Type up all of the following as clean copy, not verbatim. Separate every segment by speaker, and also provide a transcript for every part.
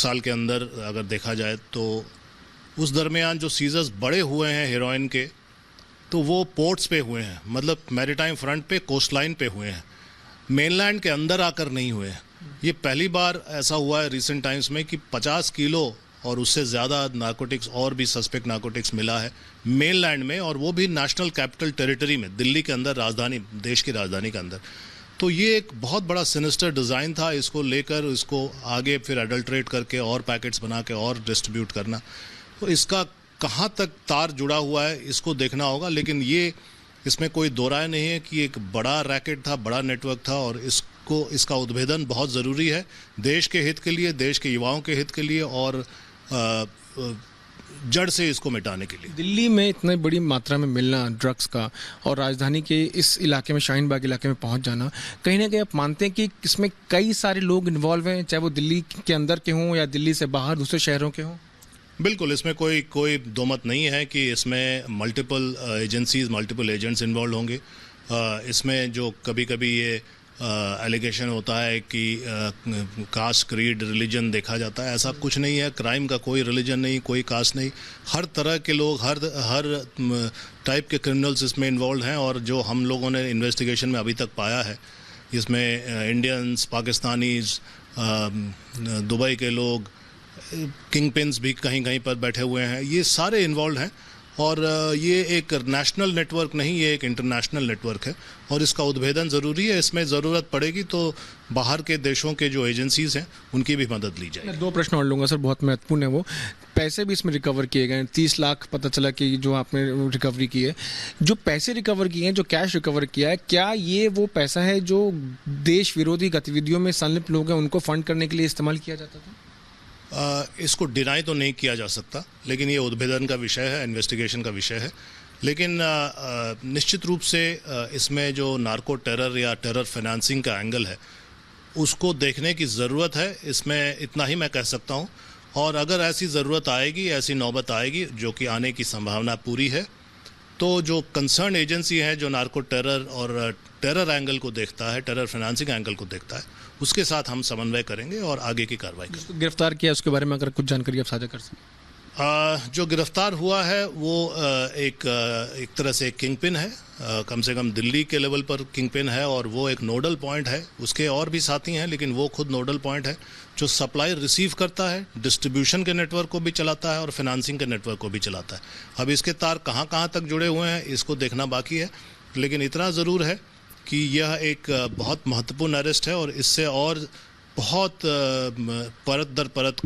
Speaker 1: साल के अंदर अगर देखा जाए तो उस दरमियान जो सीजर्स बड़े हुए हैं हेरोइन के, तो वो पोर्ट्स पे हुए हैं, मतलब मैरीटाइम फ्रंट पे, कोस्ट लाइन पे हुए हैं, मेनलैंड के अंदर आकर नहीं हुए हैं। ये पहली बार ऐसा हुआ है रिसेंट टाइम्स में कि 50 किलो और उससे ज़्यादा नारकोटिक्स और भी सस्पेक्ट नारकोटिक्स मिला है मेनलैंड में, और वो भी नेशनल कैपिटल टेरिटरी में, दिल्ली के अंदर, राजधानी, देश की राजधानी के अंदर। तो ये एक बहुत बड़ा सिनिस्टर डिज़ाइन था, इसको लेकर इसको आगे फिर अडल्ट्रेट करके और पैकेट्स बना के और डिस्ट्रीब्यूट करना। तो इसका कहाँ तक तार जुड़ा हुआ है इसको देखना होगा, लेकिन ये इसमें कोई दो राय नहीं है कि एक बड़ा रैकेट था, बड़ा नेटवर्क था, और इसका उद्भेदन बहुत ज़रूरी है देश के हित के लिए, देश के युवाओं के हित के लिए, और जड़ से इसको मिटाने के लिए।
Speaker 2: दिल्ली में इतनी बड़ी मात्रा में मिलना ड्रग्स का और राजधानी के इस इलाके में, शाहीन बाग इलाके में पहुंच जाना, कहीं ना कहीं आप मानते हैं कि इसमें कई सारे लोग इन्वॉल्व हैं, चाहे वो दिल्ली के अंदर के हों या दिल्ली से बाहर दूसरे शहरों के हों?
Speaker 1: बिल्कुल, इसमें कोई दो मत नहीं है कि इसमें multiple agencies, multiple agents involve होंगे। इसमें जो कभी कभी ये एलिगेशन होता है कि कास्ट, क्रीड, रिलीजन देखा जाता है, ऐसा कुछ नहीं है। क्राइम का कोई रिलीजन नहीं, कोई कास्ट नहीं, हर तरह के लोग, हर टाइप के क्रिमिनल्स इसमें इन्वॉल्व हैं। और जो हम लोगों ने इन्वेस्टिगेशन में अभी तक पाया है, इसमें इंडियंस, पाकिस्तानीज, दुबई के लोग, किंग पिन्स भी कहीं कहीं पर बैठे हुए हैं, ये सारे इन्वॉल्व हैं। और ये एक नेशनल नेटवर्क नहीं, ये एक इंटरनेशनल नेटवर्क है, और इसका उद्भेदन ज़रूरी है। इसमें ज़रूरत पड़ेगी तो बाहर के देशों के जो एजेंसीज़ हैं उनकी भी मदद ली जाएगी।
Speaker 2: मैं 2 प्रश्न और लूँगा सर, बहुत महत्वपूर्ण है वो। पैसे भी इसमें रिकवर किए गए हैं, 30 लाख पता चला कि जो आपने रिकवरी की है। जो पैसे रिकवर किए हैं, जो कैश रिकवर किया है, क्या ये वो पैसा है जो देश विरोधी गतिविधियों में संलिप्त लोग हैं उनको फंड करने के लिए इस्तेमाल किया जाता था?
Speaker 1: इसको डिनाई तो नहीं किया जा सकता, लेकिन ये उद्भेदन का विषय है, इन्वेस्टिगेशन का विषय है। लेकिन निश्चित रूप से इसमें जो नार्को टेरर या टेरर फाइनेंसिंग का एंगल है उसको देखने की ज़रूरत है। इसमें इतना ही मैं कह सकता हूँ, और अगर ऐसी ज़रूरत आएगी, ऐसी नौबत आएगी, जो कि आने की संभावना पूरी है, तो जो कंसर्न एजेंसी है जो नार्को टेरर और टेरर एंगल को देखता है, टेरर फाइनेंसिंग एंगल को देखता है, उसके साथ हम समन्वय करेंगे और आगे की कार्रवाई करेंगे।
Speaker 2: गिरफ्तार किया उसके बारे में अगर कुछ जानकारी आप साझा कर सकें?
Speaker 1: जो गिरफ्तार हुआ है वो एक तरह से किंग पिन है, कम से कम दिल्ली के लेवल पर किंग पिन है, और वो एक नोडल पॉइंट है। उसके और भी साथी हैं, लेकिन वो खुद नोडल पॉइंट है, जो सप्लाई रिसीव करता है, डिस्ट्रीब्यूशन के नेटवर्क को भी चलाता है और फाइनेंसिंग के नेटवर्क को भी चलाता है। अब इसके तार कहाँ कहाँ तक जुड़े हुए हैं इसको देखना बाकी है, लेकिन इतना ज़रूर है कि यह एक बहुत महत्वपूर्ण अरेस्ट है, और इससे और बहुत परत दर परत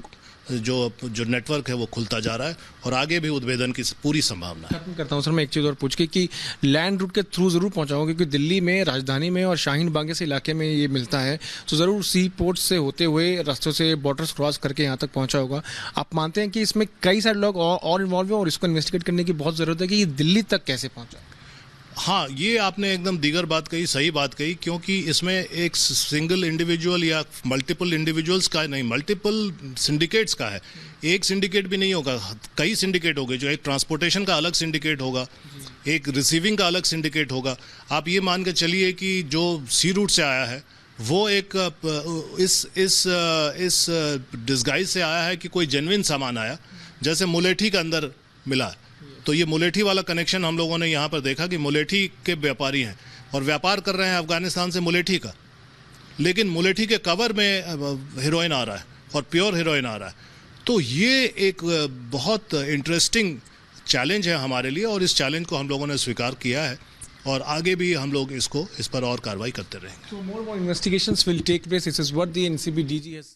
Speaker 1: जो नेटवर्क है वो खुलता जा रहा है, और आगे भी उद्भेदन की पूरी संभावना है।
Speaker 2: खत्म करता हूँ सर, मैं एक चीज़ और पूछ के कि लैंड रूट के थ्रू ज़रूर पहुँचाऊँगा, क्योंकि दिल्ली में, राजधानी में और शाहीन बाग से इलाके में ये मिलता है, तो ज़रूर सी पोर्ट से होते हुए रास्तों से बॉर्डर्स क्रॉस करके यहाँ तक पहुँचा होगा। आप मानते हैं कि इसमें कई सारे लोग और इन्वॉल्व हैं और इसको इन्वेस्टिगेट करने की बहुत ज़रूरत है कि ये दिल्ली तक कैसे पहुँचा?
Speaker 1: हाँ, ये आपने एकदम दीगर बात कही, सही बात कही, क्योंकि इसमें एक सिंगल इंडिविजुअल या मल्टीपल इंडिविजुअल्स का नहीं, मल्टीपल सिंडिकेट्स का है। एक सिंडिकेट भी नहीं होगा, कई सिंडिकेट होंगे, जो एक ट्रांसपोर्टेशन का अलग सिंडिकेट होगा, एक रिसीविंग का अलग सिंडिकेट होगा। आप ये मान के चलिए कि जो सी रूट से आया है वो एक इस डिस्गाइज से आया है कि कोई जेन्युइन सामान आया, जैसे मुलेठी के अंदर मिला। तो ये मुलेठी वाला कनेक्शन हम लोगों ने यहाँ पर देखा कि मुलेठी के व्यापारी हैं और व्यापार कर रहे हैं अफगानिस्तान से मुलेठी का, लेकिन मुलेठी के कवर में हीरोइन आ रहा है और प्योर हीरोइन आ रहा है। तो ये एक बहुत इंटरेस्टिंग चैलेंज है हमारे लिए, और इस चैलेंज को हम लोगों ने स्वीकार किया है, और आगे भी हम लोग इस पर और कार्रवाई करते रहेंगे।
Speaker 2: So more investigations will take place. This is what the NCB DG has.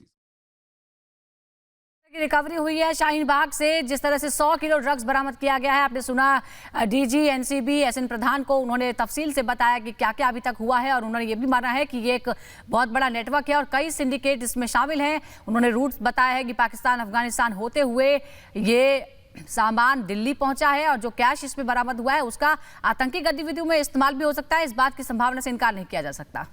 Speaker 3: की रिकवरी हुई है शाहीन बाग से। जिस तरह से 100 किलो ड्रग्स बरामद किया गया है, आपने सुना डीजी एनसीबी एसएन प्रधान को, उन्होंने तफसील से बताया कि क्या क्या अभी तक हुआ है, और उन्होंने ये भी माना है कि ये एक बहुत बड़ा नेटवर्क है और कई सिंडिकेट इसमें शामिल हैं। उन्होंने रूट्स बताया है कि पाकिस्तान, अफगानिस्तान होते हुए ये सामान दिल्ली पहुंचा है, और जो कैश इसमें बरामद हुआ है उसका आतंकी गतिविधियों में इस्तेमाल भी हो सकता है। इस बात की संभावना से इनकार नहीं किया जा सकता।